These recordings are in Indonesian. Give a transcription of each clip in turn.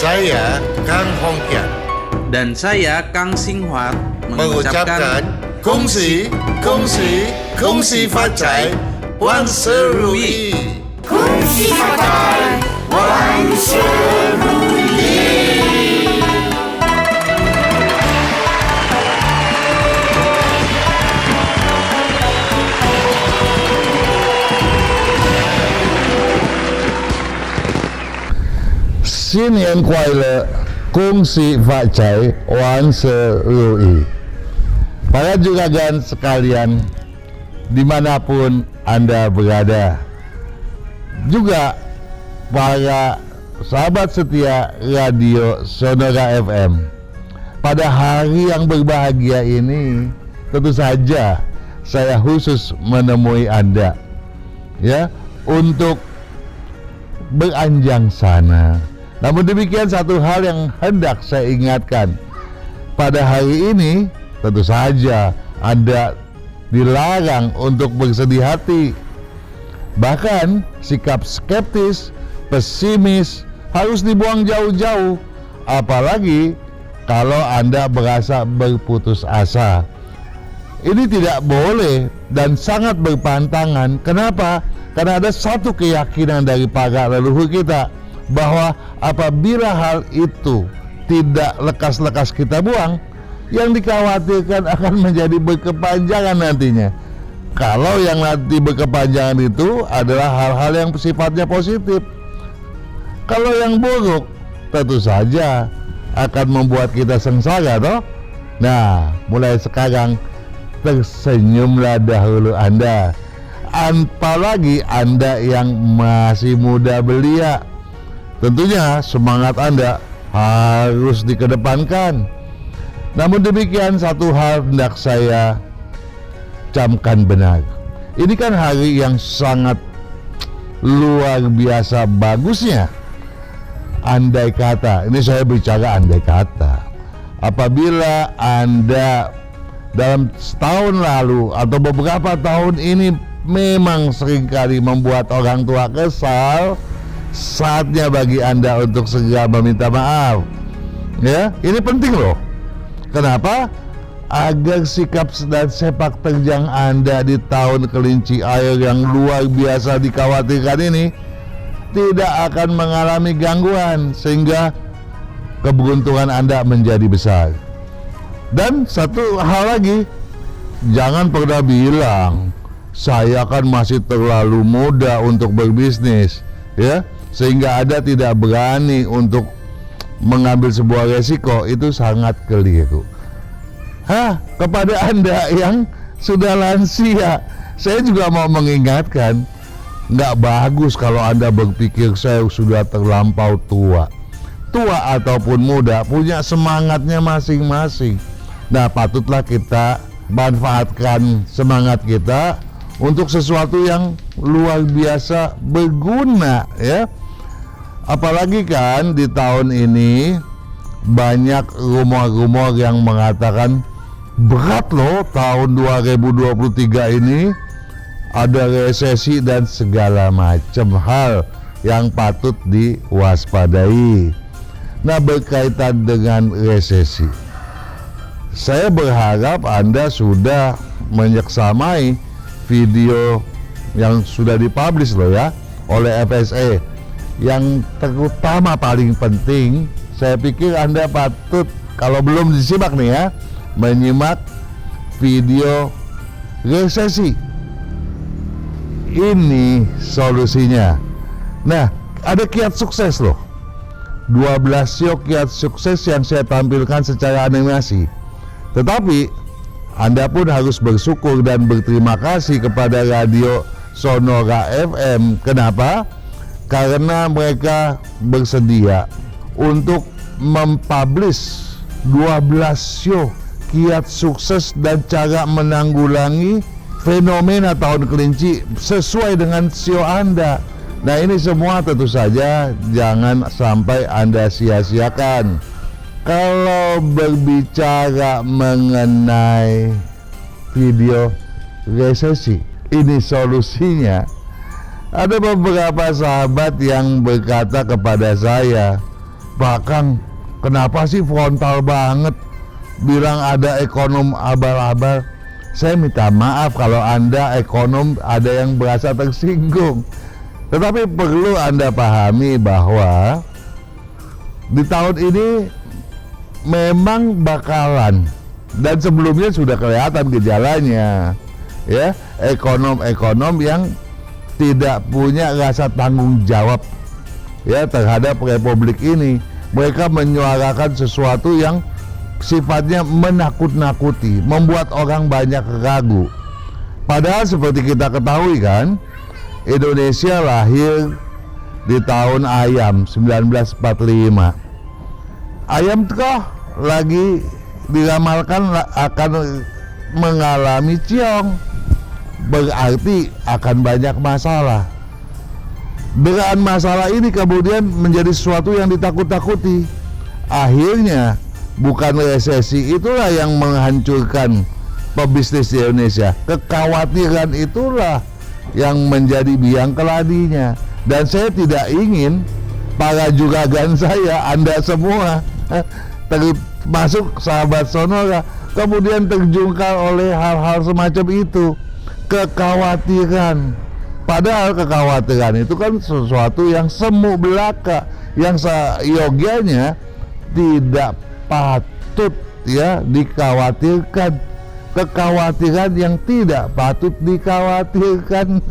Saya Kang Hongkian. Dan saya Kang Xinghua mengucapkan kongsi, kongsi, kongsi facai, wan serui. Kongsi facai, wan serui. 新年快乐，恭喜发财，万事如意。Para juragan sekalian, dimanapun Anda berada, juga para sahabat setia Radio Sonora FM, pada hari yang berbahagia ini, tentu saja saya khusus menemui Anda, ya, untuk beranjang sana. Namun demikian, satu hal yang hendak saya ingatkan, pada hari ini tentu saja Anda dilarang untuk bersedih hati. Bahkan sikap skeptis, pesimis harus dibuang jauh-jauh, apalagi kalau Anda merasa berputus asa. Ini tidak boleh dan sangat berpantangan. Kenapa? Karena ada satu keyakinan dari para leluhur kita, bahwa apabila hal itu tidak lekas-lekas kita buang, yang dikhawatirkan akan menjadi berkepanjangan nantinya. Kalau yang nanti berkepanjangan itu adalah hal-hal yang sifatnya positif. Kalau yang buruk tentu saja akan membuat kita sengsara, toh. Nah, mulai sekarang tersenyumlah dahulu Anda, apalagi Anda yang masih muda belia. Tentunya semangat Anda harus dikedepankan. Namun demikian, satu hal hendak saya camkan benar. Ini kan hari yang sangat luar biasa bagusnya. Andai kata, ini saya bicara andai kata, apabila Anda dalam setahun lalu atau beberapa tahun ini memang seringkali membuat orang tua kesal, saatnya bagi Anda untuk segera meminta maaf. Ya, ini penting loh. Kenapa? Agar sikap dan sepak terjang Anda di tahun kelinci air yang luar biasa dikhawatirkan ini tidak akan mengalami gangguan, sehingga keberuntungan Anda menjadi besar. Dan satu hal lagi, jangan pernah bilang saya kan masih terlalu muda untuk berbisnis, ya, sehingga Anda tidak berani untuk mengambil sebuah resiko. Itu sangat keliru. Kepada Anda yang sudah lansia, saya juga mau mengingatkan, nggak bagus kalau Anda berpikir saya sudah terlampau tua. Tua ataupun muda punya semangatnya masing-masing. Nah, patutlah kita manfaatkan semangat kita untuk sesuatu yang luar biasa berguna, ya. Apalagi kan di tahun ini banyak rumor-rumor yang mengatakan berat loh tahun 2023 ini, ada resesi dan segala macam hal yang patut diwaspadai. Nah, berkaitan dengan resesi, saya berharap Anda sudah menyeksamai video yang sudah dipublish loh, ya, oleh FSA. Yang terutama paling penting, saya pikir Anda patut, kalau belum disimak nih ya, menyimak video resesi. Ini solusinya. Nah, ada kiat sukses loh, 12 show kiat sukses yang saya tampilkan secara animasi. Tetapi Anda pun harus bersyukur dan berterima kasih kepada Radio Sonora FM. Kenapa? Karena mereka bersedia untuk mempublish 12 show kiat sukses dan cara menanggulangi fenomena tahun kelinci sesuai dengan show Anda. Nah, ini semua tentu saja jangan sampai Anda sia-siakan. Kalau berbicara mengenai video resesi, ini solusinya. Ada beberapa sahabat yang berkata kepada saya, Pak Kang, kenapa sih frontal banget bilang ada ekonom abal-abal? Saya minta maaf kalau Anda ekonom ada yang berasa tersinggung. Tetapi perlu Anda pahami bahwa di tahun ini memang bakalan, dan sebelumnya sudah kelihatan gejalanya, ya, ekonom-ekonom yang tidak punya rasa tanggung jawab, ya, terhadap republik ini. Mereka menyuarakan sesuatu yang sifatnya menakut-nakuti, membuat orang banyak ragu. Padahal seperti kita ketahui kan, Indonesia lahir di tahun ayam 1945. Ayam kok lagi diramalkan akan mengalami ciong, berarti akan banyak masalah. Dengan masalah ini kemudian menjadi sesuatu yang ditakut-takuti. Akhirnya bukan resesi itulah yang menghancurkan pebisnis di Indonesia. Kekhawatiran itulah yang menjadi biang keladinya. Dan saya tidak ingin para juragan saya, Anda semua, termasuk sahabat Sonora, kemudian terjungkal oleh hal-hal semacam itu. Kekhawatiran. Padahal kekhawatiran itu kan sesuatu yang semu belaka, yang seyogianya tidak patut, ya, dikhawatirkan. Kekhawatiran yang tidak patut dikhawatirkan.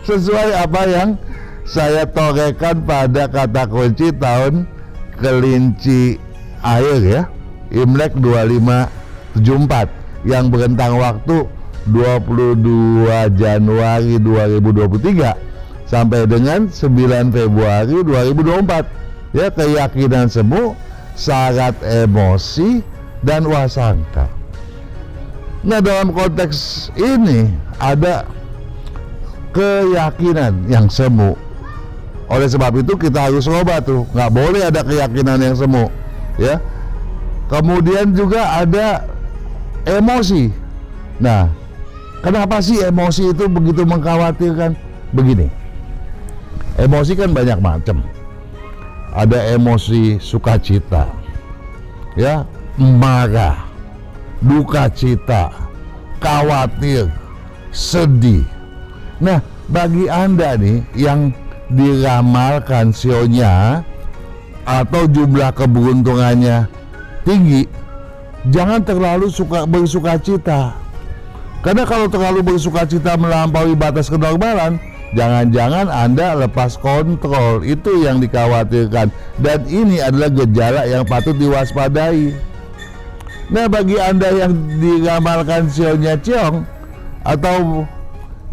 Sesuai apa yang saya torehkan pada kata kunci tahun kelinci air, ya, Imlek 2574, yang berentang waktu 22 Januari 2023 sampai dengan 9 Februari 2024. Ya, keyakinan semu, syarat emosi, dan wasangka. Nah, dalam konteks ini ada keyakinan yang semu. Oleh sebab itu kita harus ubah tuh, nggak boleh ada keyakinan yang semu, ya. Kemudian juga ada emosi. Nah, kenapa sih emosi itu begitu mengkhawatirkan? Begini, emosi kan banyak macam. Ada emosi sukacita, ya, marah, duka cita, khawatir, sedih. Nah, bagi Anda nih yang diramalkan sionya atau jumlah keberuntungannya tinggi, jangan terlalu bersuka cita. Karena kalau terlalu bersuka cita melampaui batas kenormalan, jangan-jangan Anda lepas kontrol. Itu yang dikhawatirkan, dan ini adalah gejala yang patut diwaspadai. Nah, bagi Anda yang diramalkan sionya ciong atau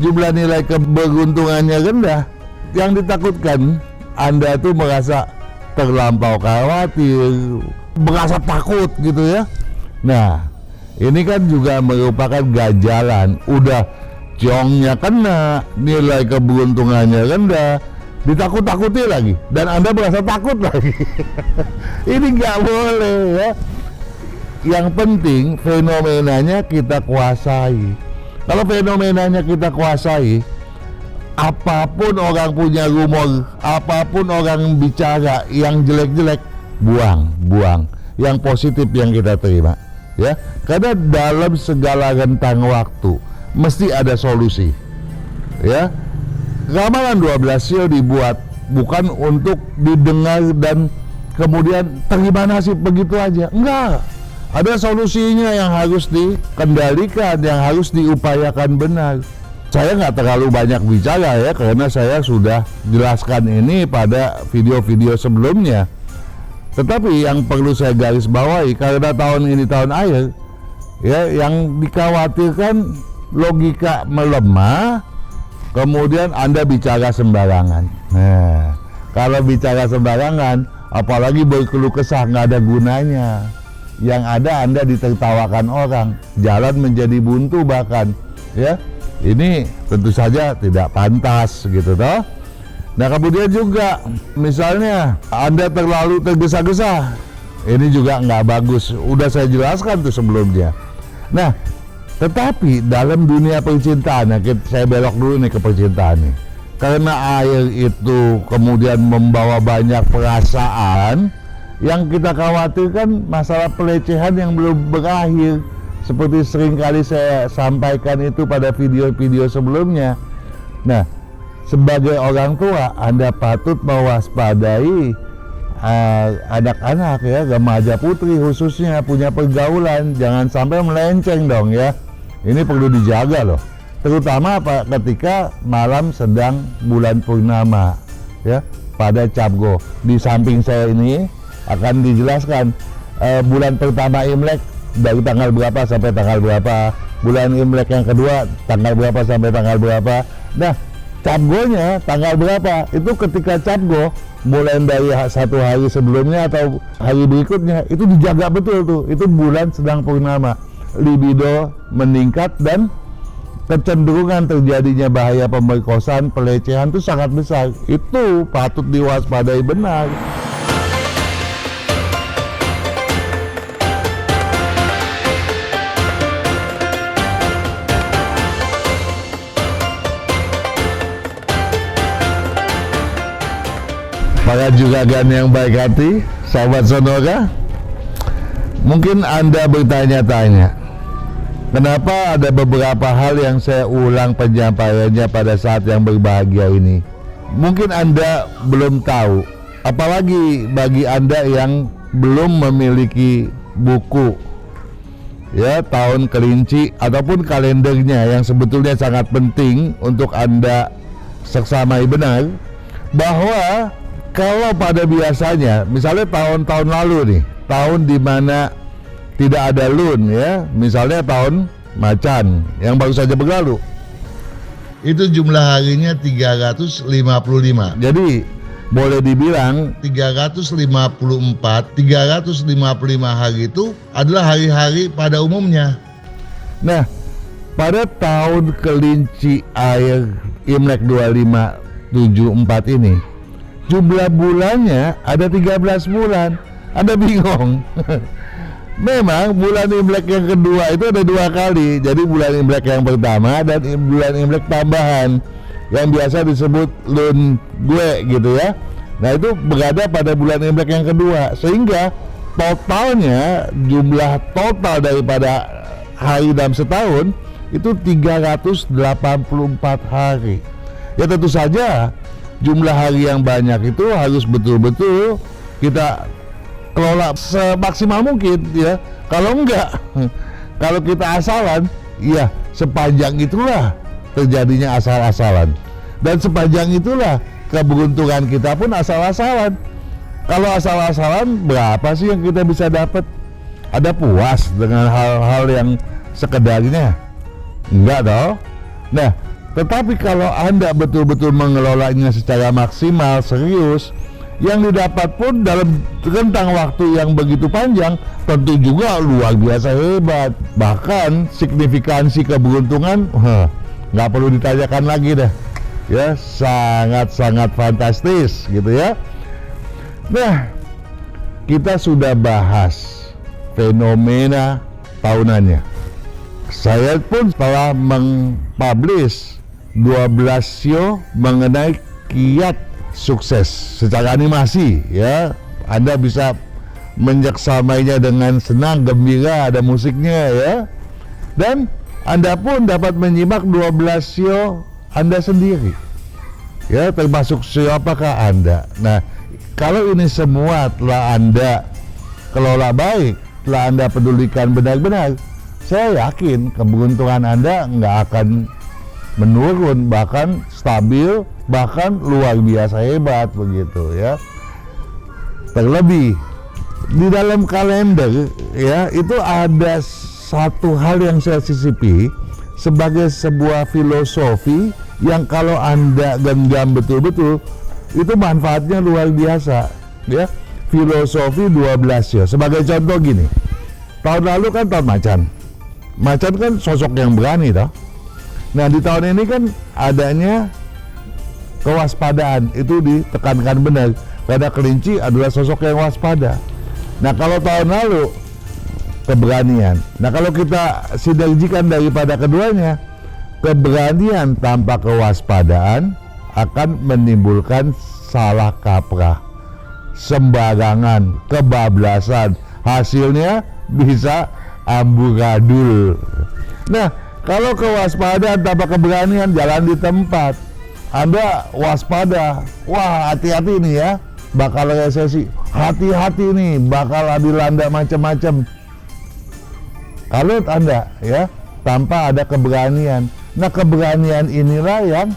jumlah nilai keberuntungannya rendah, yang ditakutkan Anda tuh merasa terlampau khawatir, merasa takut gitu, ya. Nah, ini kan juga merupakan ganjalan. Udah ciongnya kena, nilai keberuntungannya rendah, ditakut-takuti lagi, dan Anda merasa takut lagi. Ini nggak boleh, ya. Yang penting fenomenanya kita kuasai. Kalau fenomenanya kita kuasai, apapun orang punya rumor, apapun orang bicara yang jelek-jelek, buang. Yang positif yang kita terima, ya. Karena dalam segala rentang waktu mesti ada solusi, ya. Ramalan 12 sio dibuat bukan untuk didengar dan kemudian terima nasib begitu aja. Enggak. Ada solusinya yang harus dikendalikan, yang harus diupayakan benar. Saya nggak terlalu banyak bicara, ya, karena saya sudah jelaskan ini pada video-video sebelumnya. Tetapi yang perlu saya garis bawahi, karena tahun ini tahun air, ya, yang dikhawatirkan logika melemah, kemudian Anda bicara sembarangan. Nah, kalau bicara sembarangan, apalagi berkeluh kesah, nggak ada gunanya. Yang ada Anda ditertawakan orang, jalan menjadi buntu bahkan, ya. Ini tentu saja tidak pantas gitu toh. Nah, kemudian juga misalnya Anda terlalu tergesa-gesa, ini juga nggak bagus. Udah saya jelaskan tuh sebelumnya. Nah, tetapi dalam dunia percintaan, saya belok dulu nih ke percintaan nih. Karena air itu kemudian membawa banyak perasaan, Yang kita khawatirkan masalah pelecehan yang belum berakhir, seperti seringkali saya sampaikan itu pada video-video sebelumnya. Nah, sebagai orang tua, Anda patut mewaspadai anak-anak ya, remaja putri khususnya punya pergaulan, jangan sampai melenceng dong ya. Ini perlu dijaga loh. Terutama ketika malam sedang bulan purnama ya, pada Cap Go. Di samping saya ini akan dijelaskan bulan pertama Imlek dari tanggal berapa sampai tanggal berapa, bulan Imlek yang kedua tanggal berapa sampai tanggal berapa. Nah, Cap Go-nya tanggal berapa itu ketika Cap Go mulai dari satu hari sebelumnya atau hari berikutnya itu dijaga betul tuh. Itu bulan sedang purnama, libido meningkat dan kecenderungan terjadinya bahaya pemerkosaan, pelecehan itu sangat besar. Itu patut diwaspadai benar. Para juragan yang baik hati, sahabat Sonora, mungkin Anda bertanya-tanya, kenapa ada beberapa hal yang saya ulang penyampaiannya pada saat yang berbahagia ini? Mungkin Anda belum tahu, apalagi bagi Anda yang belum memiliki buku ya tahun kelinci ataupun kalendernya yang sebetulnya sangat penting untuk Anda seksamai benar, bahwa kalau pada biasanya, misalnya tahun-tahun lalu nih, tahun dimana tidak ada lun ya, misalnya tahun macan yang baru saja berlalu, itu jumlah harinya 355. Jadi boleh dibilang 355 hari itu adalah hari-hari pada umumnya. Nah, pada tahun kelinci air Imlek 2574 ini, jumlah bulannya ada 13 bulan. Anda bingung. Memang bulan Imlek yang kedua itu ada 2 kali. Jadi bulan Imlek yang pertama dan bulan Imlek tambahan yang biasa disebut lun gue gitu ya. Nah, itu berada pada bulan Imlek yang kedua, sehingga totalnya, jumlah total daripada hari dalam setahun itu 384 hari. Ya tentu saja jumlah hari yang banyak itu harus betul-betul kita kelola semaksimal mungkin ya. Kalau enggak, kalau kita asalan, ya sepanjang itulah terjadinya asal-asalan. Dan sepanjang itulah keberuntungan kita pun asal-asalan. Kalau asal-asalan, berapa sih yang kita bisa dapat? Ada puas dengan hal-hal yang sekedarnya? Enggak dong. Nah, tetapi kalau Anda betul-betul mengelolanya secara maksimal, serius, yang didapat pun dalam rentang waktu yang begitu panjang tentu juga luar biasa hebat. Bahkan signifikansi keberuntungan nggak perlu ditanyakan lagi deh ya, sangat-sangat fantastis gitu ya. Nah, kita sudah bahas fenomena tahunannya. Saya pun telah mengpublish 12 show mengenai kiat sukses secara animasi ya. Anda bisa menyeksamainya dengan senang, gembira, ada musiknya ya. Dan Anda pun dapat menyimak 12 show Anda sendiri ya, termasuk show apakah Anda. Nah, kalau ini semua telah Anda kelola baik, telah Anda pedulikan benar-benar, saya yakin keberuntungan Anda nggak akan menurun, bahkan stabil, bahkan luar biasa hebat begitu ya. Terlebih di dalam kalender ya, itu ada satu hal yang saya sisipi sebagai sebuah filosofi yang kalau Anda genggam betul-betul itu manfaatnya luar biasa ya. Filosofi 12 ya. Sebagai contoh gini, tahun lalu kan tahun macan. Macan kan sosok yang berani toh. Nah, di tahun ini kan adanya kewaspadaan, itu ditekankan benar karena kelinci adalah sosok yang waspada. Nah, kalau tahun lalu keberanian. Nah, kalau kita sinergikan daripada keduanya, keberanian tanpa kewaspadaan akan menimbulkan salah kaprah. sembarangan, kebablasan, hasilnya bisa amburadul. Nah, kalau kewaspadaan tanpa keberanian, jalan di tempat. Anda waspada, wah hati-hati nih ya, bakal resesi, hati-hati nih, bakal dilanda macam-macam. Kalau Anda ya, tanpa ada keberanian. Nah, keberanian inilah yang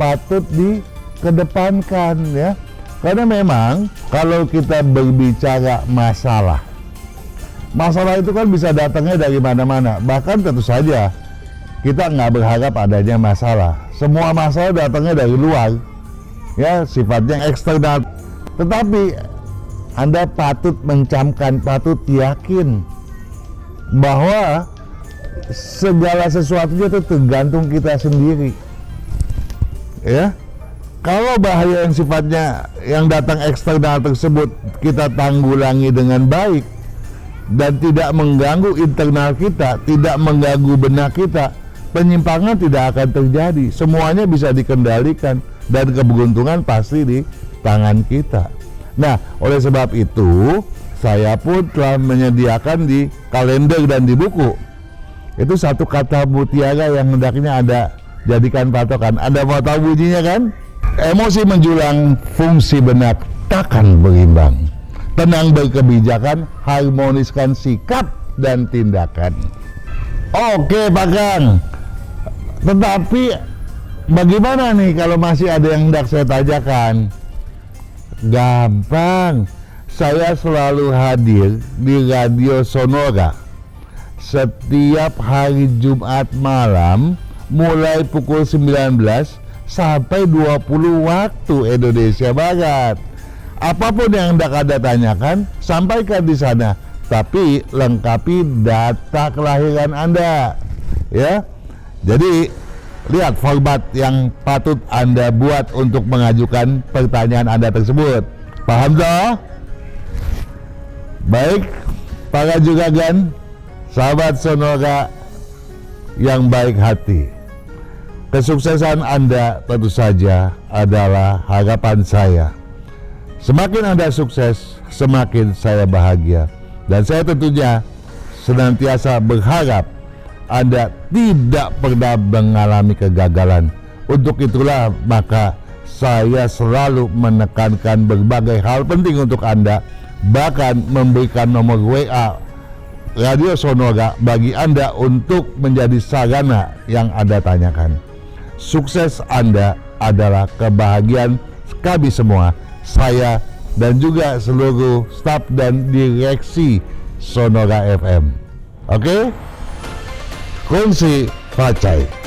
patut dikedepankan ya. Karena memang kalau kita berbicara masalah itu kan bisa datangnya dari mana-mana. Bahkan tentu saja kita nggak berharap adanya masalah. Semua masalah datangnya dari luar, ya sifatnya eksternal. Tetapi Anda patut mencamkan, patut yakin bahwa segala sesuatunya itu tergantung kita sendiri. Ya, kalau bahaya yang sifatnya yang datang eksternal tersebut kita tanggulangi dengan baik dan tidak mengganggu internal kita, tidak mengganggu benak kita, penyimpangan tidak akan terjadi. Semuanya bisa dikendalikan dan keberuntungan pasti di tangan kita. Nah, oleh sebab itu saya pun telah menyediakan di kalender dan di buku itu satu kata mutiara yang hendaknya Anda jadikan patokan. Anda mau tahu bunyinya kan? Emosi menjulang, fungsi benak takkan berimbang. Tenang berkebijakan, harmoniskan sikap dan tindakan. Oke Pak Kang, tetapi bagaimana nih kalau masih ada yang hendak saya tanyakan? Gampang, saya selalu hadir di Radio Sonora setiap hari Jumat malam mulai pukul 19 sampai 20 waktu Indonesia Barat. Apapun yang hendak Anda tanyakan, sampaikan di sana, tapi lengkapi data kelahiran Anda. Ya. Jadi lihat format yang patut Anda buat untuk mengajukan pertanyaan Anda tersebut. Paham toh? Baik, para juragan, sahabat Sonora yang baik hati. Kesuksesan Anda tentu saja adalah harapan saya. Semakin Anda sukses, semakin saya bahagia. Dan saya tentunya senantiasa berharap Anda tidak pernah mengalami kegagalan. Untuk itulah maka saya selalu menekankan berbagai hal penting untuk Anda, bahkan memberikan nomor WA Radio Sonora bagi Anda untuk menjadi sarana yang Anda tanyakan. Sukses Anda adalah kebahagiaan kami semua, saya dan juga seluruh staf dan direksi Sonora FM. Oke? Kongsi Facai.